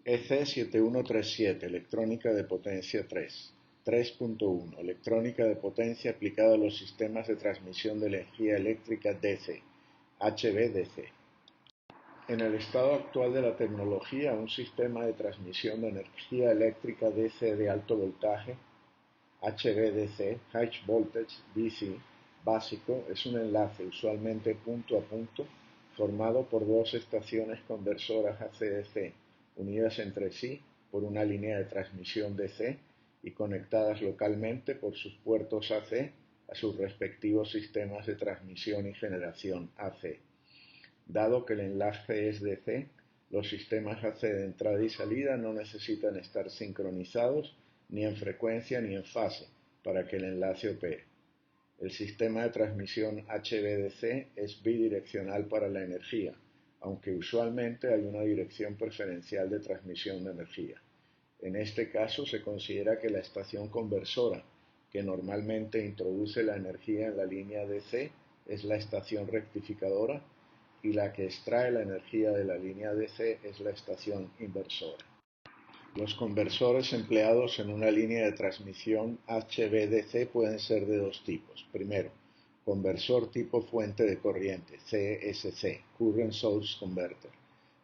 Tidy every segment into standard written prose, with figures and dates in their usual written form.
EC7137 electrónica de potencia 3. 3.1 electrónica de potencia aplicada a los sistemas de transmisión de energía eléctrica DC, HVDC. En el estado actual de la tecnología, un sistema de transmisión de energía eléctrica DC de alto voltaje, HVDC, High Voltage DC, básico, es un enlace usualmente punto a punto formado por dos estaciones conversoras AC/DC unidas entre sí por una línea de transmisión DC y conectadas localmente por sus puertos AC a sus respectivos sistemas de transmisión y generación AC. Dado que el enlace es DC, los sistemas AC de entrada y salida no necesitan estar sincronizados ni en frecuencia ni en fase para que el enlace opere. El sistema de transmisión HVDC es bidireccional para la energía, aunque usualmente hay una dirección preferencial de transmisión de energía. En este caso se considera que la estación conversora, que normalmente introduce la energía en la línea DC, es la estación rectificadora, y la que extrae la energía de la línea DC es la estación inversora. Los conversores empleados en una línea de transmisión HVDC pueden ser de dos tipos. Primero, conversor tipo fuente de corriente, CSC, Current Source Converter,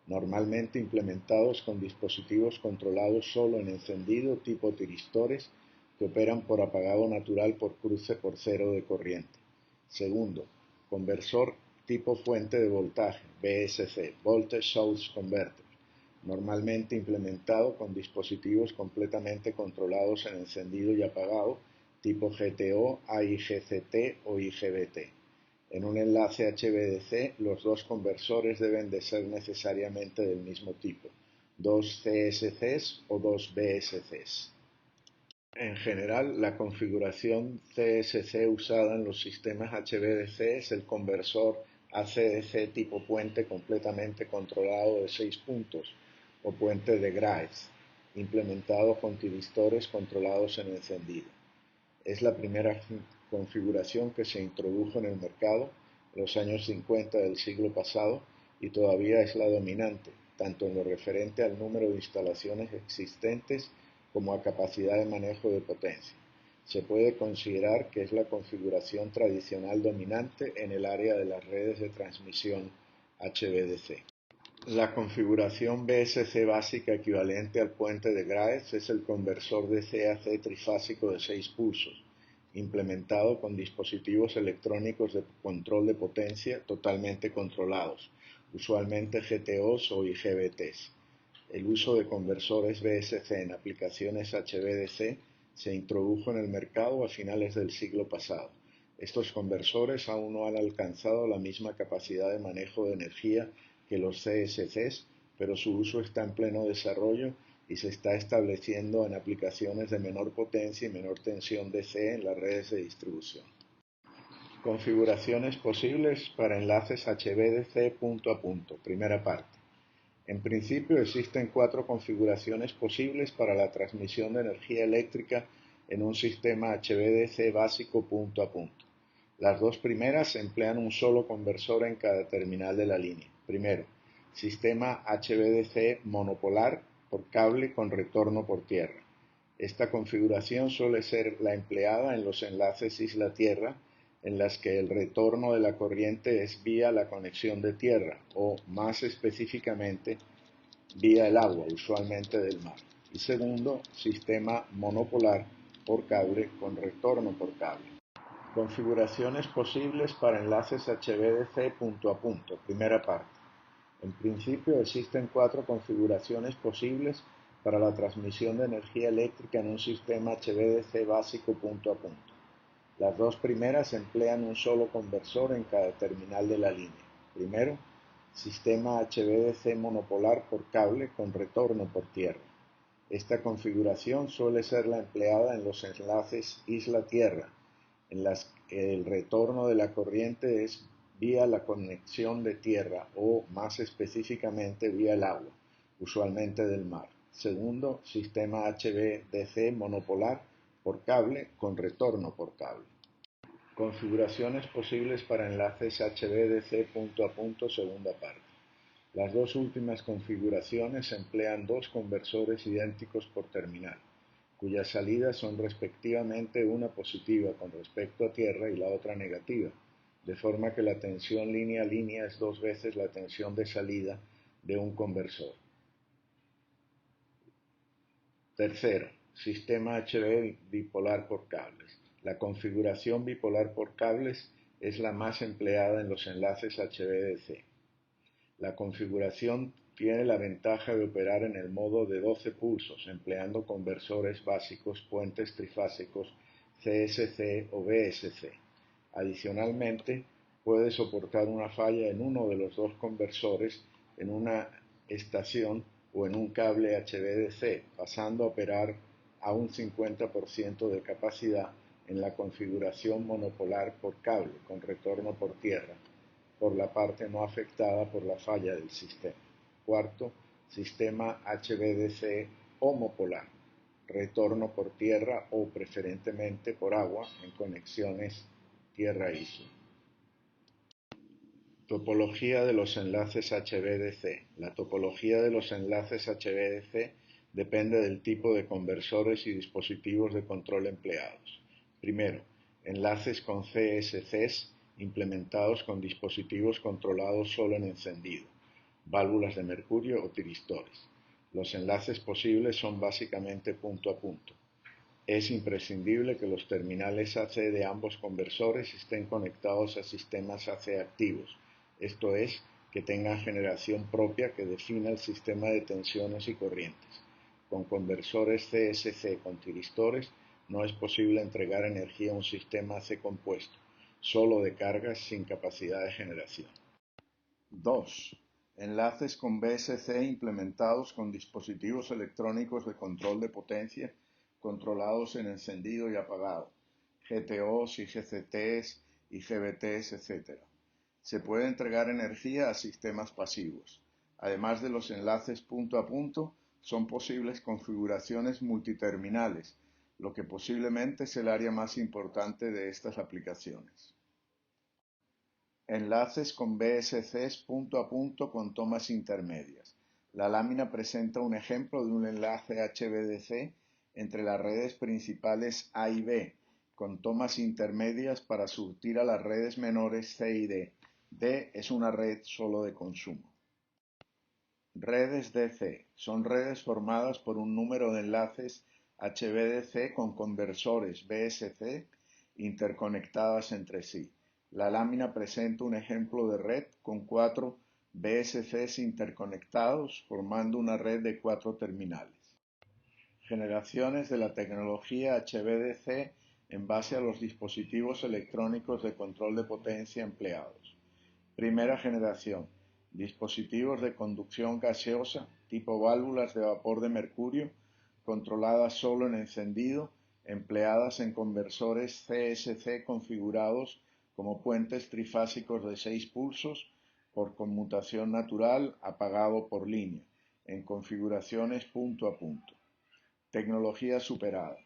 normalmente implementados con dispositivos controlados solo en encendido tipo tiristores que operan por apagado natural por cruce por cero de corriente. Segundo, conversor tipo fuente de voltaje, VSC, Voltage Source Converter, normalmente implementado con dispositivos completamente controlados en encendido y apagado, tipo GTO, AIGCT o IGBT. En un enlace HVDC, los dos conversores deben de ser necesariamente del mismo tipo, dos CSCs o dos VSCs. En general, la configuración CSC usada en los sistemas HVDC es el conversor ACDC tipo puente completamente controlado de 6 puntos o puente de Graves, implementado con tiristores controlados en encendido. Es la primera configuración que se introdujo en el mercado en los años 50 del siglo pasado y todavía es la dominante, tanto en lo referente al número de instalaciones existentes como a capacidad de manejo de potencia. Se puede considerar que es la configuración tradicional dominante en el área de las redes de transmisión HVDC. La configuración VSC básica equivalente al puente de Graves es el conversor DC-AC trifásico de 6 pulsos, implementado con dispositivos electrónicos de control de potencia totalmente controlados, usualmente GTOs o IGBTs. El uso de conversores VSC en aplicaciones HVDC se introdujo en el mercado a finales del siglo pasado. Estos conversores aún no han alcanzado la misma capacidad de manejo de energía que los CSCs, pero su uso está en pleno desarrollo y se está estableciendo en aplicaciones de menor potencia y menor tensión DC en las redes de distribución. Configuraciones posibles para enlaces HVDC punto a punto. Primera parte. En principio existen 4 configuraciones posibles para la transmisión de energía eléctrica en un sistema HVDC básico punto a punto. Las dos primeras emplean un solo conversor en cada terminal de la línea. Primero, sistema HVDC monopolar por cable con retorno por tierra. Esta configuración suele ser la empleada en los enlaces isla-tierra, en las que el retorno de la corriente es vía la conexión de tierra o, más específicamente, vía el agua, usualmente del mar. Y segundo, sistema monopolar por cable con retorno por cable. Configuraciones posibles para enlaces HVDC punto a punto. Primera parte. En principio existen 4 configuraciones posibles para la transmisión de energía eléctrica en un sistema HVDC básico punto a punto. Las dos primeras emplean un solo conversor en cada terminal de la línea. Primero, sistema HVDC monopolar por cable con retorno por tierra. Esta configuración suele ser la empleada en los enlaces isla-tierra, en las que el retorno de la corriente es vía la conexión de tierra o, más específicamente, vía el agua, usualmente del mar. Segundo, sistema HVDC monopolar por cable con retorno por cable. Configuraciones posibles para enlaces HVDC punto a punto, segunda parte. Las dos últimas configuraciones emplean dos conversores idénticos por terminal, cuyas salidas son respectivamente una positiva con respecto a tierra y la otra negativa, de forma que la tensión línea-línea es dos veces la tensión de salida de un conversor. Tercero, sistema HV bipolar por cables. La configuración bipolar por cables es la más empleada en los enlaces HVDC. La configuración tiene la ventaja de operar en el modo de 12 pulsos, empleando conversores básicos puentes trifásicos CSC o VSC. Adicionalmente, puede soportar una falla en uno de los dos conversores en una estación o en un cable HVDC, pasando a operar a un 50% de capacidad en la configuración monopolar por cable con retorno por tierra, por la parte no afectada por la falla del sistema. Cuarto, sistema HVDC homopolar, retorno por tierra o preferentemente por agua en conexiones tierra-isla. Topología de los enlaces HVDC. La topología de los enlaces HVDC depende del tipo de conversores y dispositivos de control empleados. Primero, enlaces con CSCs implementados con dispositivos controlados solo en encendido, válvulas de mercurio o tiristores. Los enlaces posibles son básicamente punto a punto. Es imprescindible que los terminales AC de ambos conversores estén conectados a sistemas AC activos, esto es, que tengan generación propia que defina el sistema de tensiones y corrientes. Con conversores CSC con tiristores no es posible entregar energía a un sistema AC compuesto, solo de cargas sin capacidad de generación. 2. Enlaces con VSC implementados con dispositivos electrónicos de control de potencia controlados en encendido y apagado, GTOs y GCTs y GBTs, etc. Se puede entregar energía a sistemas pasivos. Además de los enlaces punto a punto, son posibles configuraciones multiterminales, lo que posiblemente es el área más importante de estas aplicaciones. Enlaces con VSCs punto a punto con tomas intermedias. La lámina presenta un ejemplo de un enlace HVDC entre las redes principales A y B, con tomas intermedias para surtir a las redes menores C y D. D es una red solo de consumo. Redes DC son redes formadas por un número de enlaces HVDC con conversores VSC interconectadas entre sí. La lámina presenta un ejemplo de red con 4 VSCs interconectados formando una red de 4 terminales. Generaciones de la tecnología HVDC en base a los dispositivos electrónicos de control de potencia empleados. Primera generación. Dispositivos de conducción gaseosa tipo válvulas de vapor de mercurio controladas solo en encendido, empleadas en conversores CSC configurados como puentes trifásicos de 6 pulsos por conmutación natural apagado por línea, en configuraciones punto a punto. Tecnología superada.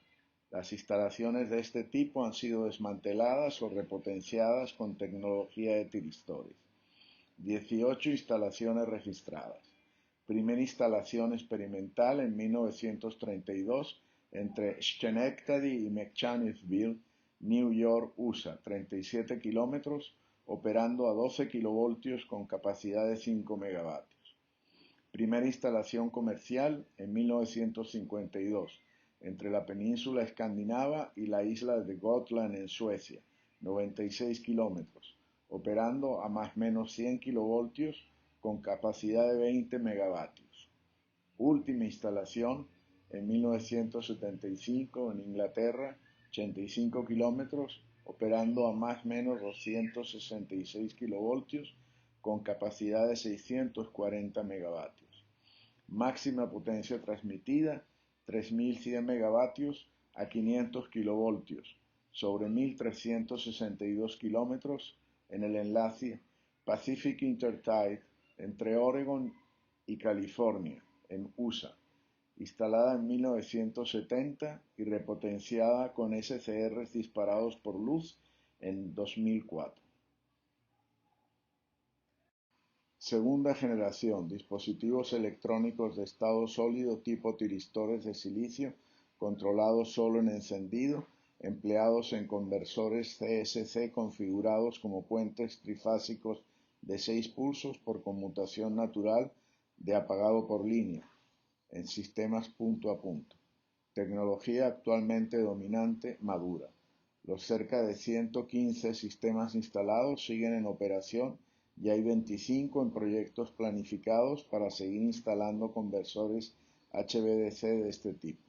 Las instalaciones de este tipo han sido desmanteladas o repotenciadas con tecnología de tiristores. 18 instalaciones registradas. Primera instalación experimental en 1932 entre Schenectady y Mechanicsville, New York, USA, 37 kilómetros, operando a 12 kilovoltios con capacidad de 5 megavatios. Primera instalación comercial en 1952 entre la península escandinava y la isla de Gotland en Suecia, 96 kilómetros, operando a más o menos 100 kilovoltios con capacidad de 20 megavatios. Última instalación en 1975 en Inglaterra, 85 kilómetros, operando a más o menos 266 kilovoltios con capacidad de 640 megavatios. Máxima potencia transmitida 3100 megavatios a 500 kilovoltios sobre 1362 kilómetros en el enlace Pacific Intertide entre Oregon y California, en USA, instalada en 1970 y repotenciada con SCRs disparados por luz en 2004. Segunda generación, dispositivos electrónicos de estado sólido tipo tiristores de silicio, controlados solo en encendido, empleados en conversores CSC configurados como puentes trifásicos de 6 pulsos por conmutación natural de apagado por línea, en sistemas punto a punto. Tecnología actualmente dominante, madura. Los cerca de 115 sistemas instalados siguen en operación y hay 25 en proyectos planificados para seguir instalando conversores HVDC de este tipo.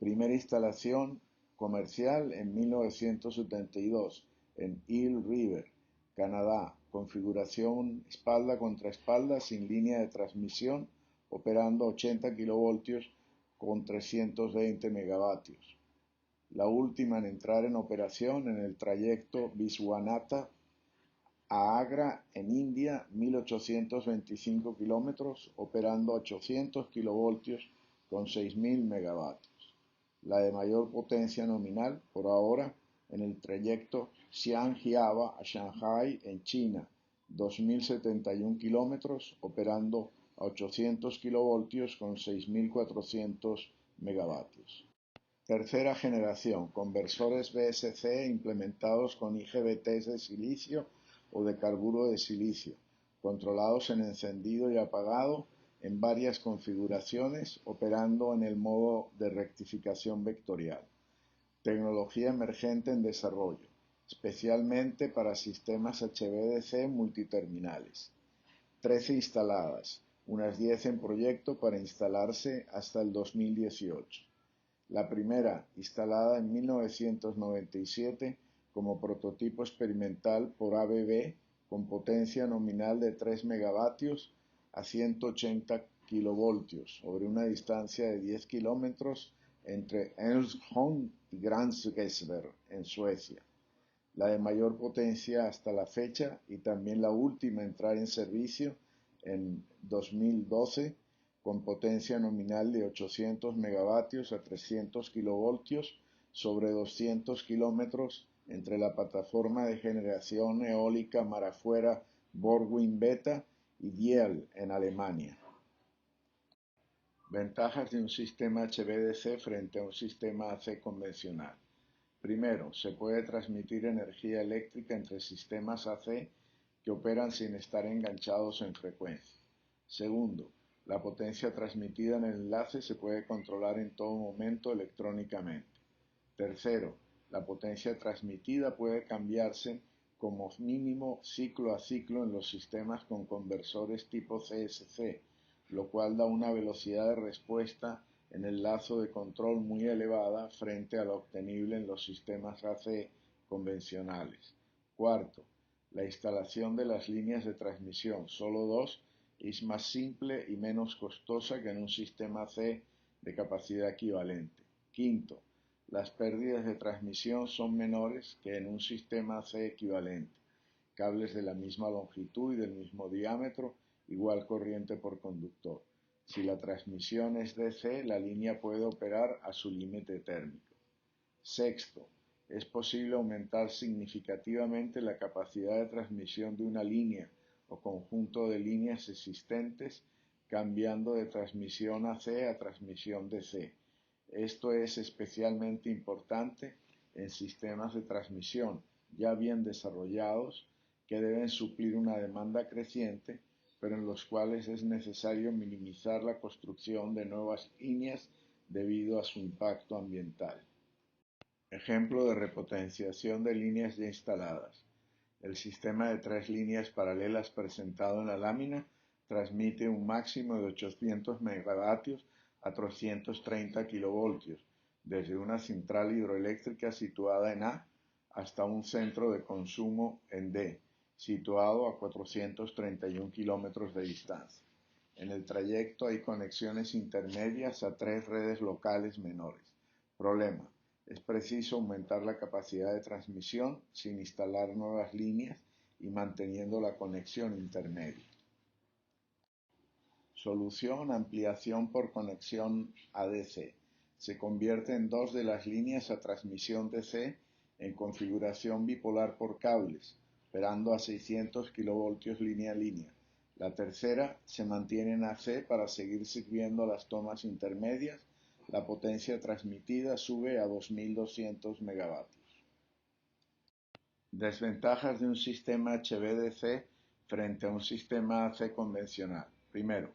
Primera instalación comercial en 1972 en Eel River, Canadá. Configuración espalda contra espalda sin línea de transmisión, operando a 80 kilovoltios con 320 megavatios. La última en entrar en operación en el trayecto Viswanatha a Agra en India, 1825 kilómetros, operando a 800 kilovoltios con 6000 megavatios. La de mayor potencia nominal, por ahora, en el trayecto Xi'an-Jiaba a Shanghai en China, 2071 kilómetros, operando a 800 kilovoltios con 6400 megavatios. Tercera generación, conversores BSC implementados con IGBTs de silicio o de carburo de silicio, controlados en encendido y apagado en varias configuraciones, operando en el modo de rectificación vectorial. Tecnología emergente en desarrollo, especialmente para sistemas HVDC multiterminales. 13 instaladas, unas 10 en proyecto para instalarse hasta el 2018. La primera, instalada en 1997 como prototipo experimental por ABB con potencia nominal de 3 megavatios a 180 kilovoltios sobre una distancia de 10 kilómetros entre Ängelholm y Gränsgesberg en Suecia. La de mayor potencia hasta la fecha y también la última a entrar en servicio en 2012 con potencia nominal de 800 megavatios a 300 kilovoltios sobre 200 kilómetros entre la plataforma de generación eólica mar afuera Borwind Beta y Diel en Alemania. Ventajas de un sistema HVDC frente a un sistema AC convencional. Primero, se puede transmitir energía eléctrica entre sistemas AC que operan sin estar enganchados en frecuencia. Segundo, la potencia transmitida en el enlace se puede controlar en todo momento electrónicamente. Tercero, la potencia transmitida puede cambiarse como mínimo ciclo a ciclo en los sistemas con conversores tipo CSC, lo cual da una velocidad de respuesta en el lazo de control muy elevada frente a lo obtenible en los sistemas AC convencionales. Cuarto, la instalación de las líneas de transmisión, solo 2, es más simple y menos costosa que en un sistema C de capacidad equivalente. Quinto, las pérdidas de transmisión son menores que en un sistema C equivalente. Cables de la misma longitud y del mismo diámetro, igual corriente por conductor. Si la transmisión es DC, la línea puede operar a su límite térmico. Sexto, es posible aumentar significativamente la capacidad de transmisión de una línea o conjunto de líneas existentes, cambiando de transmisión AC a transmisión DC. Esto es especialmente importante en sistemas de transmisión ya bien desarrollados que deben suplir una demanda creciente, pero en los cuales es necesario minimizar la construcción de nuevas líneas debido a su impacto ambiental. Ejemplo de repotenciación de líneas ya instaladas. El sistema de 3 líneas paralelas presentado en la lámina transmite un máximo de 800 megavatios a 330 kilovoltios desde una central hidroeléctrica situada en A hasta un centro de consumo en D, situado a 431 kilómetros de distancia. En el trayecto hay conexiones intermedias a 3 redes locales menores. Problema: es preciso aumentar la capacidad de transmisión sin instalar nuevas líneas y manteniendo la conexión intermedia. Solución: ampliación por conexión ADC. Se convierte en 2 de las líneas a transmisión DC en configuración bipolar por cables, operando a 600 kilovoltios línea a línea. La tercera se mantiene en AC para seguir sirviendo las tomas intermedias. La potencia transmitida sube a 2200 megavatios. Desventajas de un sistema HVDC frente a un sistema AC convencional. Primero,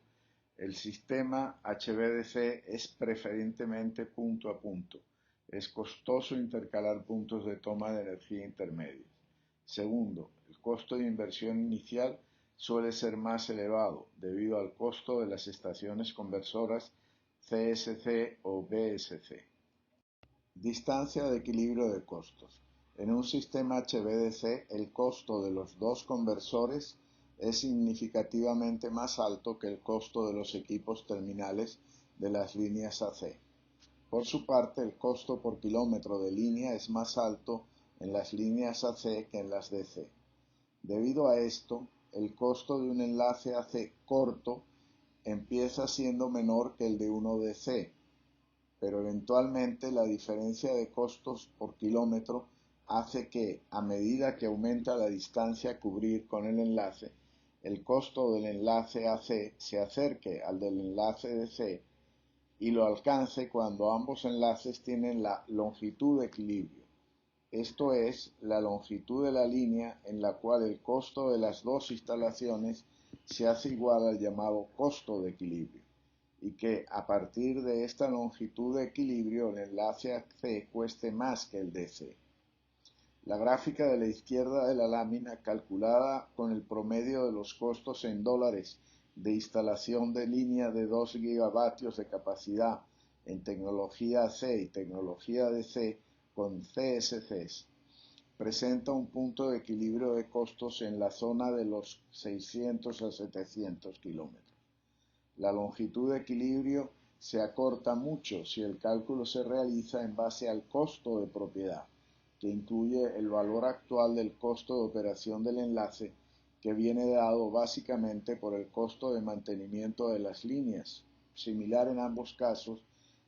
el sistema HVDC es preferentemente punto a punto. Es costoso intercalar puntos de toma de energía intermedios. Segundo, el costo de inversión inicial suele ser más elevado debido al costo de las estaciones conversoras CSC o BSC. Distancia de equilibrio de costos. En un sistema HVDC, el costo de los dos conversores es significativamente más alto que el costo de los equipos terminales de las líneas AC. Por su parte, el costo por kilómetro de línea es más alto en las líneas AC que en las DC. Debido a esto, el costo de un enlace AC corto empieza siendo menor que el de uno DC, pero eventualmente la diferencia de costos por kilómetro hace que, a medida que aumenta la distancia a cubrir con el enlace, el costo del enlace AC se acerque al del enlace DC y lo alcance cuando ambos enlaces tienen la longitud de equilibrio, esto es, la longitud de la línea en la cual el costo de las dos instalaciones se hace igual al llamado costo de equilibrio, y que a partir de esta longitud de equilibrio el enlace AC cueste más que el DC. La gráfica de la izquierda de la lámina, calculada con el promedio de los costos en dólares de instalación de línea de 2 gigavatios de capacidad en tecnología AC y tecnología DC con CSCs, presenta un punto de equilibrio de costos en la zona de los 600 a 700 kilómetros. La longitud de equilibrio se acorta mucho si el cálculo se realiza en base al costo de propiedad, que incluye el valor actual del costo de operación del enlace, que viene dado básicamente por el costo de mantenimiento de las líneas, similar en ambos casos,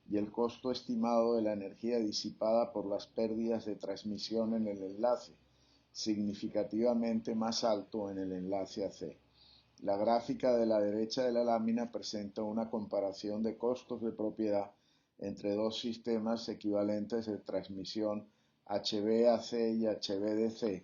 y el costo estimado de la energía disipada por las pérdidas de transmisión en el enlace, significativamente más alto en el enlace AC. La gráfica de la derecha de la lámina presenta una comparación de costos de propiedad entre dos sistemas equivalentes de transmisión HV-AC y HV-DC,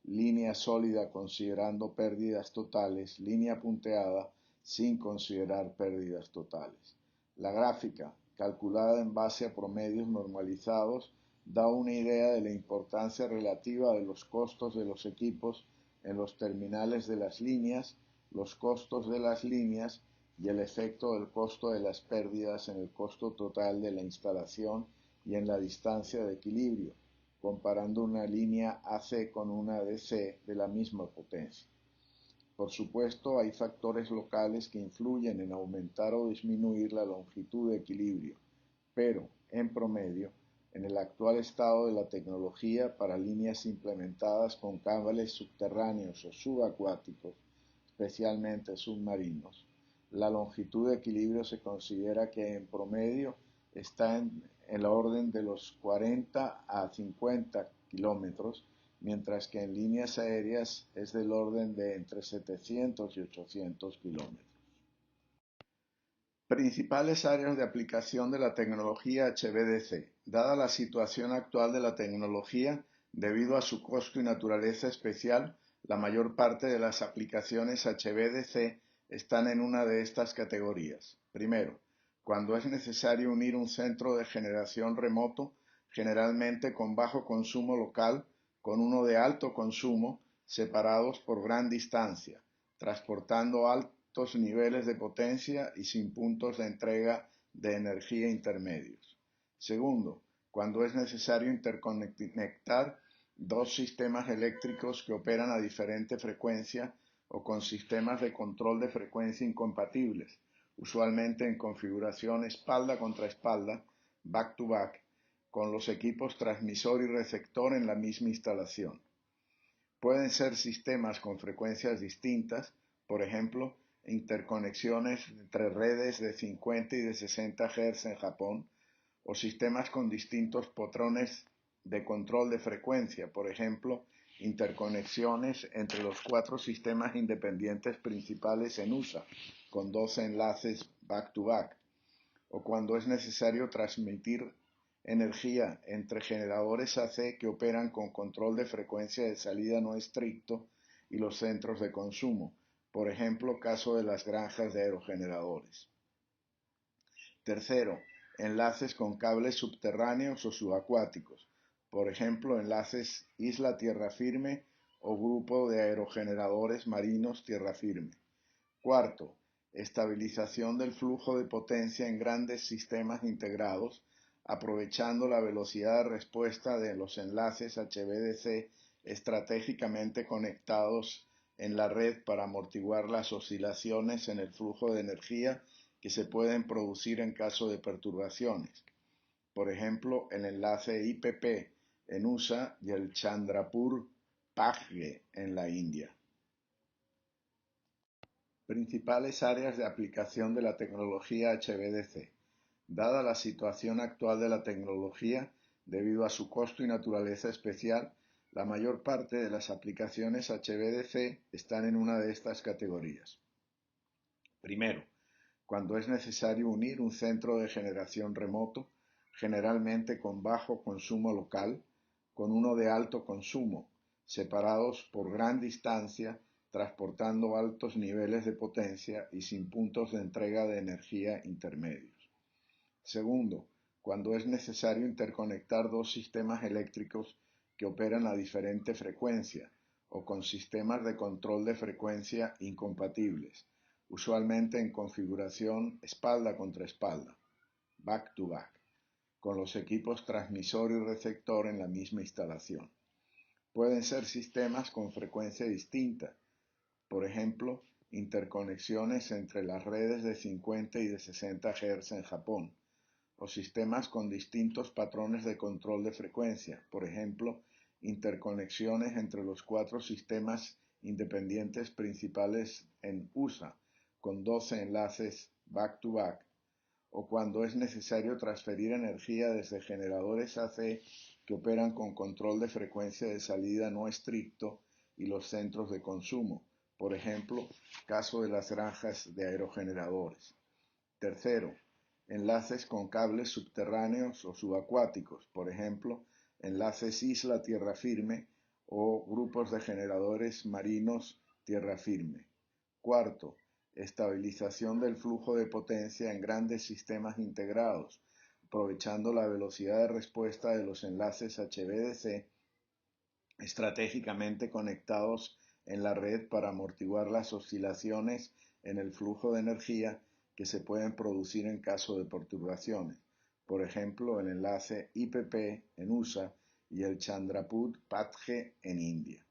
línea sólida considerando pérdidas totales, línea punteada sin considerar pérdidas totales. La gráfica, calculada en base a promedios normalizados, da una idea de la importancia relativa de los costos de los equipos en los terminales de las líneas, los costos de las líneas y el efecto del costo de las pérdidas en el costo total de la instalación y en la distancia de equilibrio, comparando una línea AC con una DC de la misma potencia. Por supuesto, hay factores locales que influyen en aumentar o disminuir la longitud de equilibrio, pero, en promedio, en el actual estado de la tecnología para líneas implementadas con cables subterráneos o subacuáticos, especialmente submarinos, la longitud de equilibrio se considera que en promedio está en el orden de los 40 a 50 kilómetros, mientras que en líneas aéreas es del orden de entre 700 y 800 kilómetros. Principales áreas de aplicación de la tecnología HVDC. Dada la situación actual de la tecnología, debido a su costo y naturaleza especial, la mayor parte de las aplicaciones HVDC están en una de estas categorías. Primero, cuando es necesario unir un centro de generación remoto, generalmente con bajo consumo local, con uno de alto consumo, separados por gran distancia, transportando altos niveles de potencia y sin puntos de entrega de energía intermedios. Segundo, cuando es necesario interconectar dos sistemas eléctricos que operan a diferente frecuencia o con sistemas de control de frecuencia incompatibles, usualmente en configuración espalda contra espalda, back to back, con los equipos transmisor y receptor en la misma instalación. Pueden ser sistemas con frecuencias distintas, por ejemplo, interconexiones entre redes de 50 y de 60 Hz en Japón, o sistemas con distintos patrones de control de frecuencia, por ejemplo, interconexiones entre los 4 sistemas independientes principales en USA, con 12 enlaces back-to-back, o cuando es necesario transmitir energía entre generadores AC que operan con control de frecuencia de salida no estricto y los centros de consumo, por ejemplo, caso de las granjas de aerogeneradores. Tercero, enlaces con cables subterráneos o subacuáticos, por ejemplo, enlaces isla-tierra firme o grupo de aerogeneradores marinos tierra firme. Cuarto, estabilización del flujo de potencia en grandes sistemas integrados, aprovechando la velocidad de respuesta de los enlaces HVDC estratégicamente conectados en la red para amortiguar las oscilaciones en el flujo de energía que se pueden producir en caso de perturbaciones. Por ejemplo, el enlace IPP en USA y el Chandrapur-Pagge en la India. Principales áreas de aplicación de la tecnología HVDC. Dada la situación actual de la tecnología, debido a su costo y naturaleza especial, la mayor parte de las aplicaciones HVDC están en una de estas categorías. Primero, cuando es necesario unir un centro de generación remoto, generalmente con bajo consumo local, con uno de alto consumo, separados por gran distancia, transportando altos niveles de potencia y sin puntos de entrega de energía intermedios. Segundo, cuando es necesario interconectar dos sistemas eléctricos que operan a diferente frecuencia o con sistemas de control de frecuencia incompatibles, usualmente en configuración espalda contra espalda, back to back, con los equipos transmisor y receptor en la misma instalación. Pueden ser sistemas con frecuencia distinta, por ejemplo, interconexiones entre las redes de 50 y de 60 Hz en Japón, o sistemas con distintos patrones de control de frecuencia, por ejemplo, interconexiones entre los 4 sistemas independientes principales en USA, con 12 enlaces back-to-back, o cuando es necesario transferir energía desde generadores AC que operan con control de frecuencia de salida no estricto y los centros de consumo, por ejemplo, caso de las granjas de aerogeneradores. Tercero, enlaces con cables subterráneos o subacuáticos, por ejemplo, enlaces isla-tierra firme o grupos de generadores marinos tierra firme. Cuarto, estabilización del flujo de potencia en grandes sistemas integrados, aprovechando la velocidad de respuesta de los enlaces HVDC estratégicamente conectados en la red para amortiguar las oscilaciones en el flujo de energía que se pueden producir en caso de perturbaciones, por ejemplo el enlace IPP en USA y el Chandrapur-Pagge en India.